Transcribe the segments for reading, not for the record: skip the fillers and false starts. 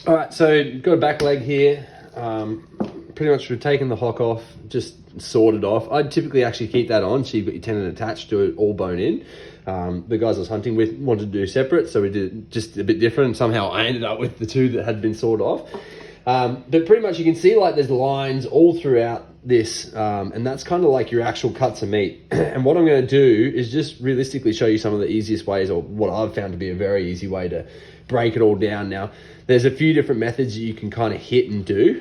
All right, so got a back leg here. Pretty much we've taken the hock off, just sawed it off. I'd typically actually keep that on, so you've got your tendon attached to it, all bone in. The guys I was hunting with wanted to do separate, so we did just a bit different, and somehow I ended up with the two that had been sawed off. But pretty much you can see like there's lines all throughout this, and that's kind of like your actual cuts of meat. And what I'm going to do is just realistically show you some of the easiest ways, or what I've found to be a very easy way to break it all down. Now, there's a few different methods that you can kind of hit and do,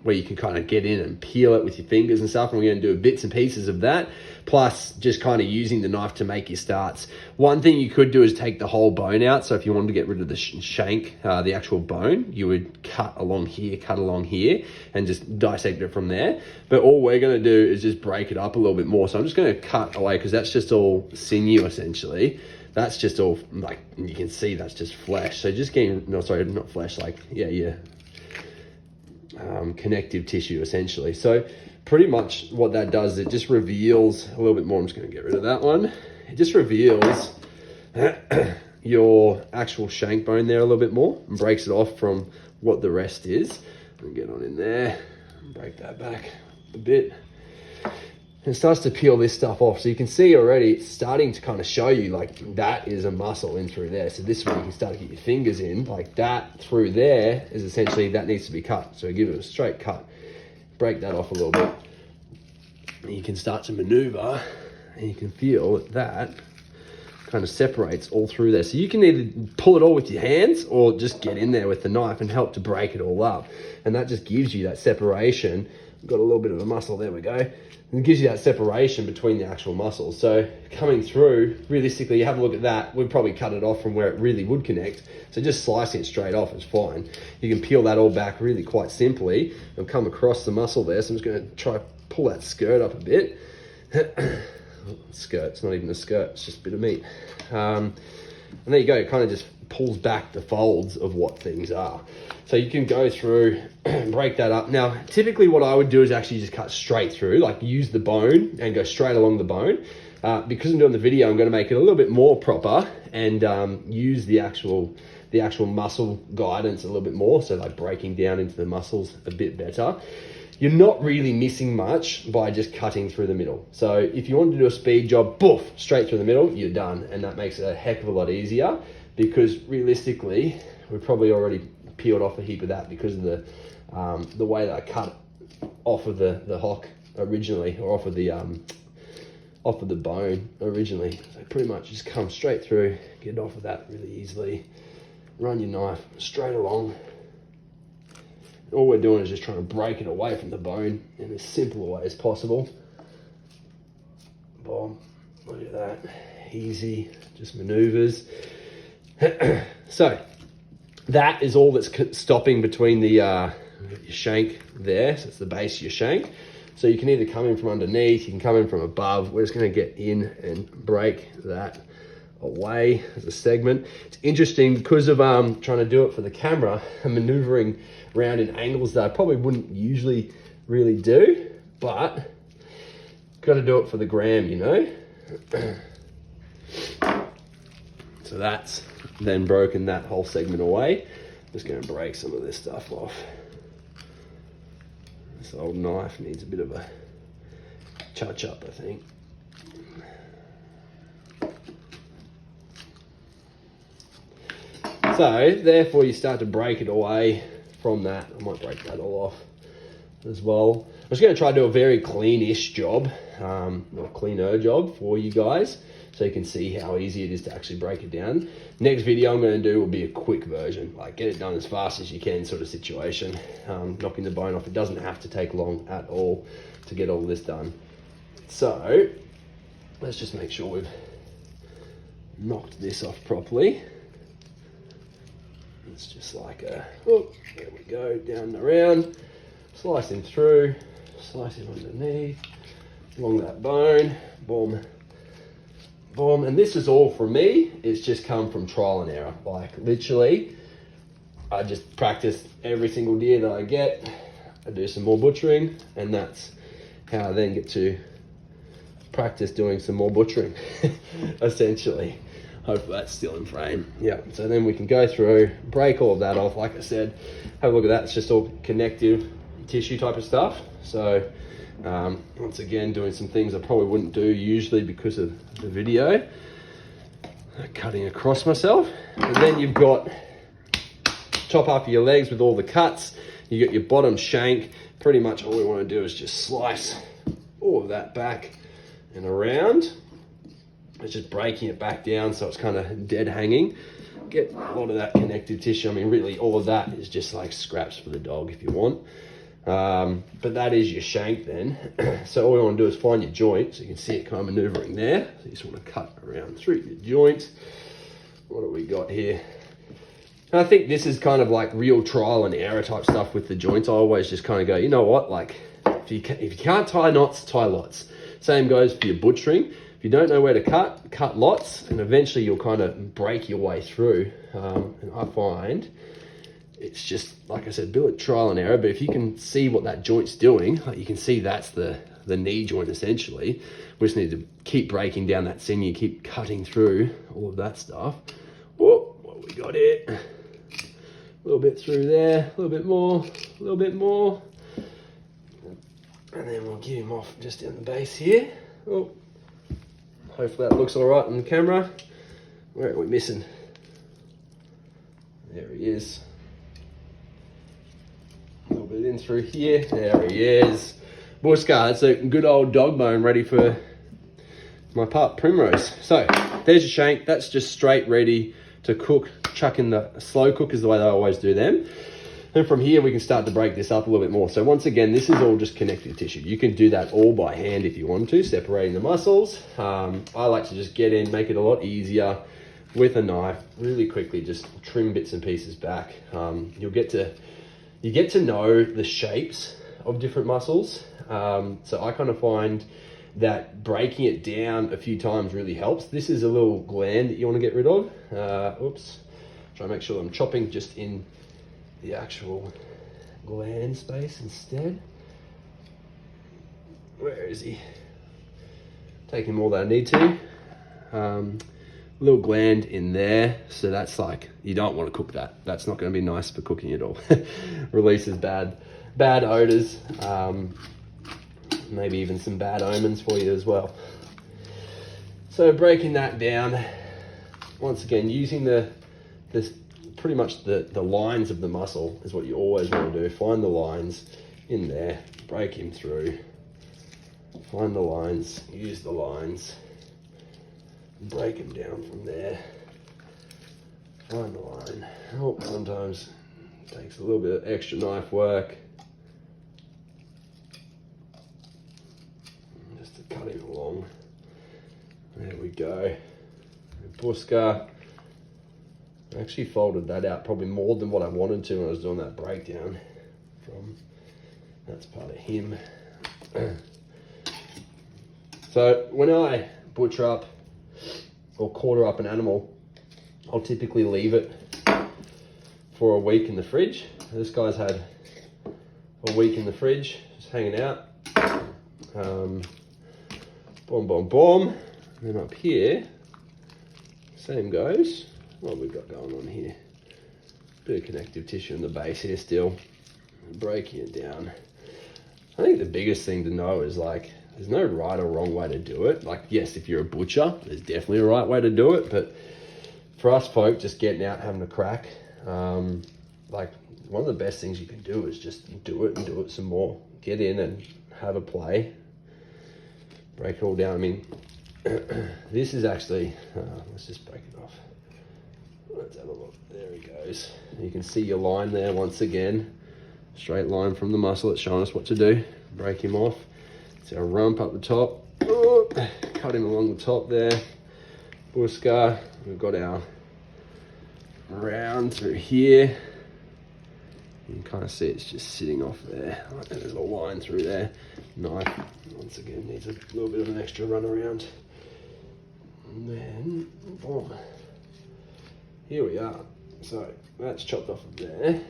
where you can kind of get in and peel it with your fingers and stuff. And we're going to do bits and pieces of that, plus just kind of using the knife to make your starts. One thing you could do is take the whole bone out. So if you wanted to get rid of the shank, the actual bone, you would cut along here, and just dissect it from there. But all we're going to do is just break it up a little bit more. So I'm just going to cut away, because that's just all sinew essentially. That's just all, like, you can see that's just flesh. So just getting, no, sorry, not flesh, like, yeah, connective tissue essentially. So pretty much what that does is it just reveals a little bit more. I'm just going to get rid of that one. It just reveals your actual shank bone there a little bit more, and breaks it off from what the rest is. And get on in there and break that back a bit. And it starts to peel this stuff off. So you can see already it's starting to kind of show you like that is a muscle in through there. So this one you can start to get your fingers in, like that through there is essentially, that needs to be cut. So give it a straight cut, break that off a little bit. And you can start to maneuver, and you can feel that kind of separates all through there. So you can either pull it all with your hands, or just get in there with the knife and help to break it all up. And that just gives you that separation. Got a little bit of a muscle, there we go. And it gives you that separation between the actual muscles. So coming through, realistically, you have a look at that, we'd probably cut it off from where it really would connect. So just slicing it straight off is fine. You can peel that all back really quite simply and come across the muscle there. So I'm just gonna try pull that skirt up a bit. Skirt, it's not even a skirt, it's just a bit of meat. And there you go, it kind of just pulls back the folds of what things are. So you can go through and break that up. Now, typically what I would do is actually just cut straight through, like use the bone and go straight along the bone. Because I'm doing the video, I'm gonna make it a little bit more proper and use the actual muscle guidance a little bit more. So like breaking down into the muscles a bit better. You're not really missing much by just cutting through the middle. So if you want to do a speed job, boof, straight through the middle, you're done. And that makes it a heck of a lot easier, because realistically, we've probably already peeled off a heap of that because of the way that I cut off of the hock originally, or off of the bone originally. So pretty much just come straight through, get off of that really easily, run your knife straight along. All we're doing is just trying to break it away from the bone in as simple a way as possible. Boom, look at that, easy, just maneuvers. So that is all that's stopping between the your shank there. So it's the base of your shank. So you can either come in from underneath, you can come in from above. We're just gonna get in and break that away as a segment. It's interesting because of trying to do it for the camera and maneuvering around in angles that I probably wouldn't usually really do, but got to do it for the gram, you know. So that's then broken that whole segment away. Just going to break some of this stuff off. This old knife needs a bit of a touch up, I think. So therefore you start to break it away from that. I might break that all off as well. I'm just going to try to do a very clean-ish job, or cleaner job for you guys, so you can see how easy it is to actually break it down. Next video I'm going to do will be a quick version, like get it done as fast as you can sort of situation. Knocking the bone off, it doesn't have to take long at all to get all this done. So let's just make sure we've knocked this off properly. It's just like a, oh, there we go, down and around, slicing through, slicing underneath, along that bone, boom, boom. And this is all from me. It's just come from trial and error. Like literally, I just practice every single deer that I get. I do some more butchering, and that's how I then get to practice doing some more butchering, essentially. Hopefully that's still in frame. Yeah, so then we can go through, break all of that off. Like I said, have a look at that. It's just all connective tissue type of stuff. So once again, doing some things I probably wouldn't do usually because of the video. Cutting across myself. And then you've got top half of your legs with all the cuts. You got your bottom shank. Pretty much all we want to do is just slice all of that back and around. It's just breaking it back down so it's kind of dead hanging. Get a lot of that connective tissue. I mean, really all of that is just like scraps for the dog if you want. But that is your shank then. So all we want to do is find your joint. So you can see it kind of maneuvering there. So you just want to cut around through your joint. What do we got here? And I think this is kind of like real trial and error type stuff with the joints. I always just kind of go, you know what? Like if you can't tie knots, tie lots. Same goes for your butchering. If you don't know where to cut lots, and eventually you'll kind of break your way through. And I find it's just, like I said, build trial and error. But if you can see what that joint's doing, like you can see that's the knee joint essentially. We just need to keep breaking down that sinew, keep cutting through all of that stuff. Whoa, what we got here? A little bit through there, a little bit more, a little bit more. And then we'll get him off just down the base here. Oh, hopefully that looks all right on the camera. Where are we missing? There he is. A little bit in through here. There he is. Buska, it's a good old dog bone ready for my pup Primrose. So there's your shank. That's just straight ready to cook. Chuck in the slow cook is the way they always do them. And from here we can start to break this up a little bit more. So once again, this is all just connective tissue. You can do that all by hand if you want to, separating the muscles. I like to just get in, make it a lot easier with a knife, really quickly, just trim bits and pieces back. You get to know the shapes of different muscles. So I kind of find that breaking it down a few times really helps. This is a little gland that you want to get rid of. Oops, try and make sure I'm chopping just in the actual gland space instead. Where is he? Taking more than I need to. Little gland in there, so that's like, you don't want to cook that. That's not going to be nice for cooking at all. Releases bad odors, maybe even some bad omens for you as well. So breaking that down, once again, using pretty much the lines of the muscle is what you always want to do. Find the lines in there, break him through, find the lines, use the lines, break him down from there, find the line. Oh, sometimes it takes a little bit of extra knife work just to cut him along. There we go. Buska. I actually folded that out probably more than what I wanted to when I was doing that breakdown. That's part of him. So when I butcher up or quarter up an animal, I'll typically leave it for a week in the fridge. This guy's had a week in the fridge, just hanging out. Boom, boom, boom. And then up here, same goes. What have we got going on here? Bit of connective tissue in the base here still. Breaking it down. I think the biggest thing to know is like, there's no right or wrong way to do it. Like, yes, if you're a butcher, there's definitely a right way to do it. But for us folk, just getting out, having a crack, like one of the best things you can do is just do it and do it some more. Get in and have a play. Break it all down. I mean, this is actually, let's just break it off. Let's have a look. There he goes. You can see your line there once again. Straight line from the muscle. It's showing us what to do. Break him off. It's our rump up the top. Oh, cut him along the top there. Buska. We've got our round through here. You can kind of see it's just sitting off there. There's a little line through there. Knife, once again, needs a little bit of an extra run around. And then, boom. Here we are. So that's chopped off of there.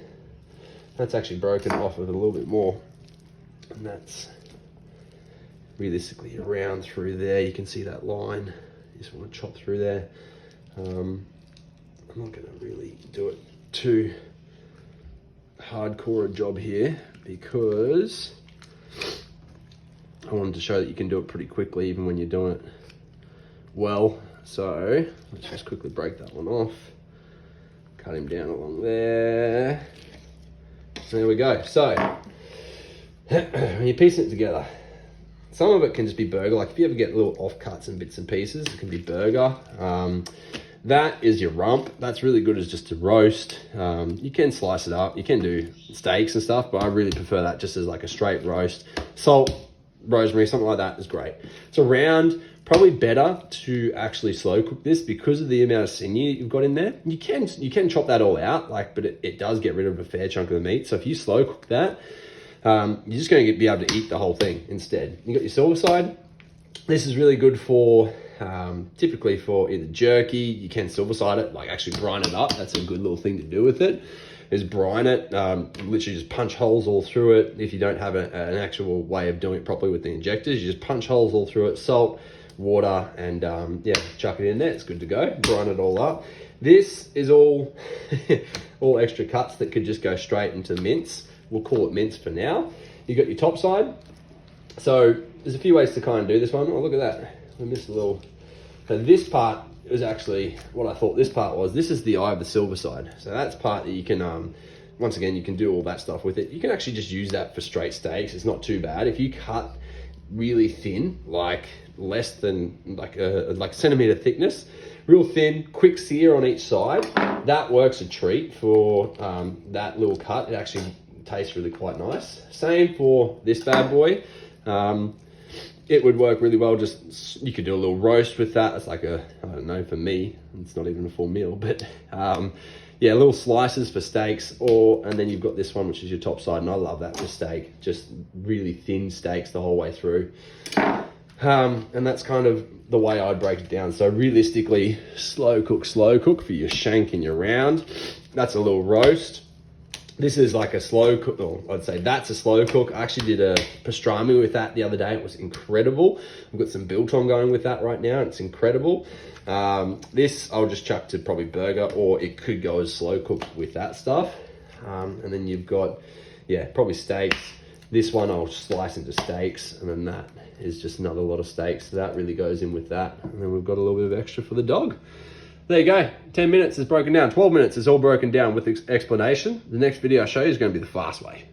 That's actually broken off of it a little bit more. And that's realistically around through there. You can see that line. You just want to chop through there. I'm not going to really do it too hardcore a job here because I wanted to show that you can do it pretty quickly even when you're doing it well. So let's just quickly break that one off. Cut him down along there. There we go. So when you're piecing it together, some of it can just be burger. Like if you ever get little offcuts and bits and pieces, it can be burger. That is your rump. That's really good as just to roast. You can slice it up. You can do steaks and stuff, but I really prefer that just as like a straight roast. Salt, rosemary, something like that is great. It's around, probably better to actually slow cook this because of the amount of sinew you've got in there. You can chop that all out, but it does get rid of a fair chunk of the meat. So if you slow cook that, you're just going to be able to eat the whole thing instead. You got your silver side. This is really good for typically for either jerky. You can silver side it, like actually brine it up. That's a good little thing to do with it, is brine it. Literally just punch holes all through it. If you don't have an actual way of doing it properly with the injectors, you just punch holes all through it, salt, water, and yeah, chuck it in there. It's good to go. Brine it all up. This is all all extra cuts that could just go straight into mince. We'll call it mince for now. You got your top side. So there's a few ways to kind of do this one. Oh, look at that. I missed a little. So this part is actually what I thought this part was. This is the eye of the silver side. So that's part that you can, once again, you can do all that stuff with it. You can actually just use that for straight steaks. It's not too bad. If you cut really thin, like less than like a centimeter thickness, real thin, quick sear on each side, that works a treat for that little cut. It actually tastes really quite nice. Same for this bad boy. It would work really well. Just you could do a little roast with that. It's like I don't know, for me, it's not even a full meal, but yeah, little slices for steaks, and then you've got this one, which is your top side, and I love that for steak. Just really thin steaks the whole way through. And that's kind of the way I'd break it down. So realistically, slow cook for your shank and your round. That's a little roast. This is like a slow cook, or I'd say that's a slow cook. I actually did a pastrami with that the other day. It was incredible. I've got some biltong going with that right now. It's incredible. This I'll just chuck to probably burger, or it could go as slow cook with that stuff. And then you've got, yeah, probably steaks. This one I'll slice into steaks, and then that is just another lot of steaks. So that really goes in with that. And then we've got a little bit of extra for the dog. There you go. 10 minutes is broken down. 12 minutes is all broken down with explanation. The next video I show you is going to be the fast way.